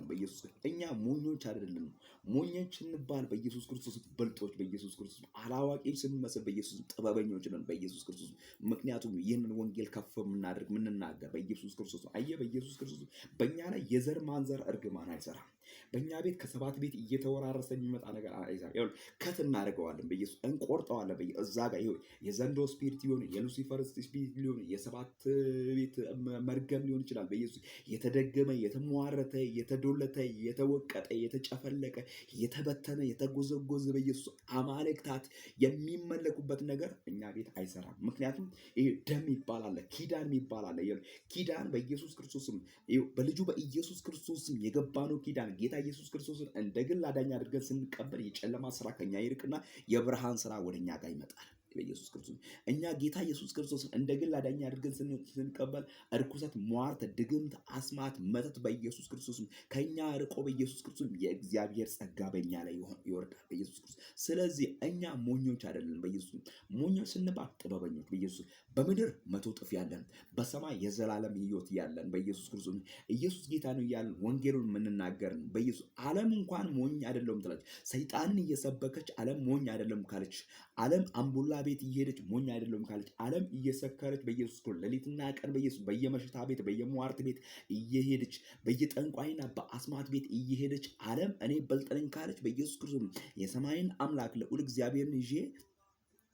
በኢየሱስ እኛ ሞኞች አይደለንም። ሞኞች ስንባል በኢየሱስ ክርስቶስ ብልጦች፣ በኢየሱስ ክርስቶስ አላዋቂዎች ስንመስል በኢየሱስ ጥበበኞች ነን በኢየሱስ ክርስቶስ። ምክንያቱም ይህንን ወንጌል ከፍ የምናደርግ የምንናገር በኢየሱስ ክርስቶስ። አየህ በኢየሱስ ክርስቶስ በእኛ ላይ የዘር ማንዘር እርግማን አይሰራም። በእኛ ቤት ከሰባት ቤት እየተወራረሰ የሚመጣ ነገር አይሰራም። ይኸውልህ ከት እናደርገዋለን በኢየሱስ እንቆርጠዋለን። እዛ ጋር ይኸው የዘንዶ ስፒሪት ሊሆን የሉሲፈር ስፒሪት ሊሆን የሰባት ቤት መርገም ሊሆን ይችላል። በኢየሱስ የተደገመ የተሟረተ የተዶለተ የተወቀጠ የተጨፈለቀ የተበተነ የተጎዘጎዘ በኢየሱስ አማልክታት የሚመለኩበት ነገር እኛ ቤት አይሰራም። ምክንያቱም ይሄ ደም ይባላል፣ ኪዳን ይባላል። ኪዳን በኢየሱስ ክርስቶስም በልጁ በኢየሱስ ክርስቶስም የገባነው ኪዳን ጌታ ኢየሱስ ክርስቶስን እንደ ግል አዳኝ አድርገን ስንቀበል የጨለማ ስራ ከኛ ይርቅና የብርሃን ስራ ወደኛ ጋር ይመጣል። በኢየሱስ ክርስቶስ እኛ ጌታ ኢየሱስ ክርስቶስን እንደ ግል አዳኝ አድርገን ስንቀበል እርኩሰት፣ ሟርት፣ ድግምት፣ አስማት፣ መተት በኢየሱስ ክርስቶስ ከኛ ርቆ በኢየሱስ ክርስቶስ የእግዚአብሔር ጸጋ በእኛ ላይ ይወርዳል በኢየሱስ ክርስቶስ። ስለዚህ እኛ ሞኞች አይደለም በኢየሱስ። ሞኞች ስንባል ጥበበኞች በኢየሱስ። በምድር 100 እጥፍ ያለን በሰማይ የዘላለም ሕይወት ያለን በኢየሱስ ክርስቶስ። ኢየሱስ ጌታ ነው እያልን ወንጌሉን የምንናገርን በኢየሱስ። ዓለም እንኳን ሞኝ አይደለም ትላለች። ሰይጣንን እየሰበከች ዓለም ሞኝ አይደለም ካለች፣ ዓለም አምቡላ ቤት እየሄደች ሞኝ አይደለም ካለች፣ ዓለም እየሰከረች በኢየሱስ ክርስቶስ ሌሊትና ቀን በኢየሱስ በየመሽታ ቤት በየሟርት ቤት እየሄደች በየጠንቋይና በአስማት ቤት እየሄደች ዓለም እኔ በልጥ ነኝ ካለች በኢየሱስ ክርስቶስ የሰማይን አምላክ ልዑል እግዚአብሔርን ይዤ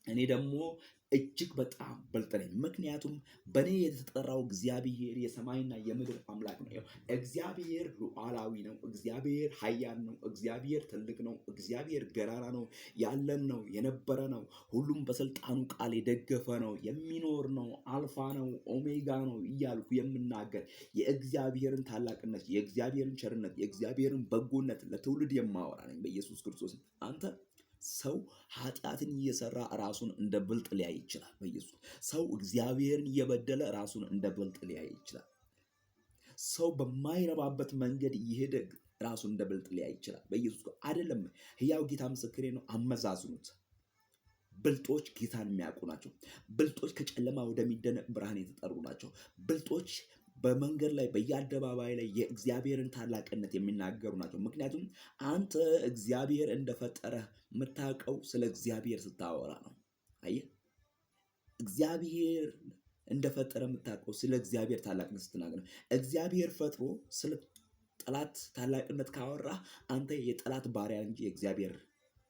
እኔ ደግሞ እጅግ በጣም በልጥ ነኝ። ምክንያቱም በእኔ የተጠራው እግዚአብሔር የሰማይና የምድር አምላክ ነው። እግዚአብሔር ሉዓላዊ ነው። እግዚአብሔር ኃያል ነው። እግዚአብሔር ትልቅ ነው። እግዚአብሔር ገናና ነው። ያለን ነው፣ የነበረ ነው፣ ሁሉም በስልጣኑ ቃል የደገፈ ነው፣ የሚኖር ነው፣ አልፋ ነው፣ ኦሜጋ ነው እያልኩ የምናገር የእግዚአብሔርን ታላቅነት፣ የእግዚአብሔርን ቸርነት፣ የእግዚአብሔርን በጎነት ለትውልድ የማወራ ነኝ በኢየሱስ ክርስቶስ። አንተ ሰው ኃጢአትን እየሰራ ራሱን እንደ ብልጥ ሊያይ ይችላል በኢየሱስ። ሰው እግዚአብሔርን እየበደለ ራሱን እንደ ብልጥ ሊያይ ይችላል። ሰው በማይረባበት መንገድ እየሄደ ራሱን እንደ ብልጥ ሊያይ ይችላል በኢየሱስ አይደለም። ሕያው ጌታ ምስክሬ ነው። አመዛዝኑት። ብልጦች ጌታን የሚያውቁ ናቸው። ብልጦች ከጨለማ ወደሚደነቅ ብርሃን የተጠሩ ናቸው። ብልጦች በመንገድ ላይ በየአደባባይ ላይ የእግዚአብሔርን ታላቅነት የሚናገሩ ናቸው። ምክንያቱም አንተ እግዚአብሔር እንደፈጠረ የምታውቀው ስለ እግዚአብሔር ስታወራ ነው። አየህ፣ እግዚአብሔር እንደፈጠረ የምታውቀው ስለ እግዚአብሔር ታላቅነት ስትናገር ነው። እግዚአብሔር ፈጥሮ ስለ ጠላት ታላቅነት ካወራ አንተ የጠላት ባሪያ እንጂ የእግዚአብሔር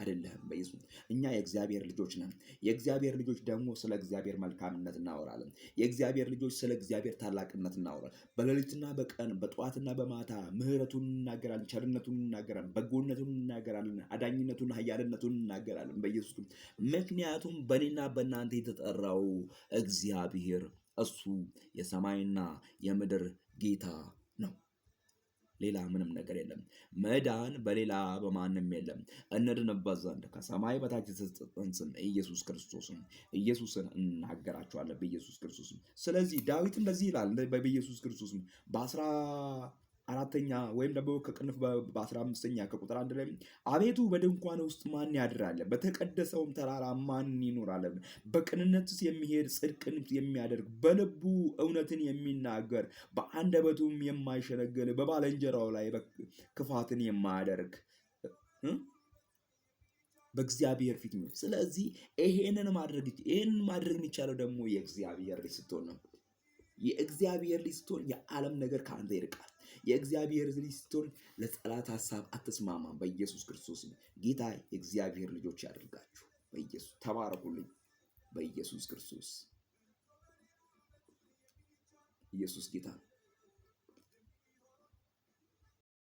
አይደለም በኢየሱስ። እኛ የእግዚአብሔር ልጆች ነን። የእግዚአብሔር ልጆች ደግሞ ስለ እግዚአብሔር መልካምነት እናወራለን። የእግዚአብሔር ልጆች ስለ እግዚአብሔር ታላቅነት እናወራለን። በሌሊትና በቀን በጠዋትና በማታ ምሕረቱን እናገራለን፣ ቸርነቱን እናገራለን፣ በጎነቱን እናገራለን፣ አዳኝነቱን፣ ኃያልነቱን እናገራለን በኢየሱስ። ምክንያቱም በእኔና በእናንተ የተጠራው እግዚአብሔር እሱ የሰማይና የምድር ጌታ ነው። ሌላ ምንም ነገር የለም። መዳን በሌላ በማንም የለም። እንድንበት ዘንድ ከሰማይ በታች የተሰጠን ስም ኢየሱስ ክርስቶስን ኢየሱስን እናገራቸዋለን በኢየሱስ ክርስቶስም። ስለዚህ ዳዊት እንደዚህ ይላል በኢየሱስ ክርስቶስም በ14ኛ ወይም ደግሞ ከቅንፍ በ15ኛ ከቁጥር 1 ላይ አቤቱ በድንኳን ውስጥ ማን ያድራል? በተቀደሰውም ተራራ ማን ይኖራል? በቅንነትስ የሚሄድ ጽድቅን የሚያደርግ በልቡ እውነትን የሚናገር በአንደበቱም የማይሸነገል በባልንጀራው ላይ ክፋትን የማያደርግ በእግዚአብሔር ፊት ነው። ስለዚህ ይሄንን ማድረግ የሚቻለው ደግሞ የእግዚአብሔር ልጅ ስትሆን ነው። የእግዚአብሔር ልጅ ስትሆን የዓለም ነገር ከአንተ ይርቃል። የእግዚአብሔር ልጅ ስትሆን ለጠላት ሐሳብ አትስማማም በኢየሱስ ክርስቶስ። ጌታ የእግዚአብሔር ልጆች ያደርጋችሁ በኢየሱስ። ተባረኩልኝ በኢየሱስ ክርስቶስ። ኢየሱስ ጌታ ነው።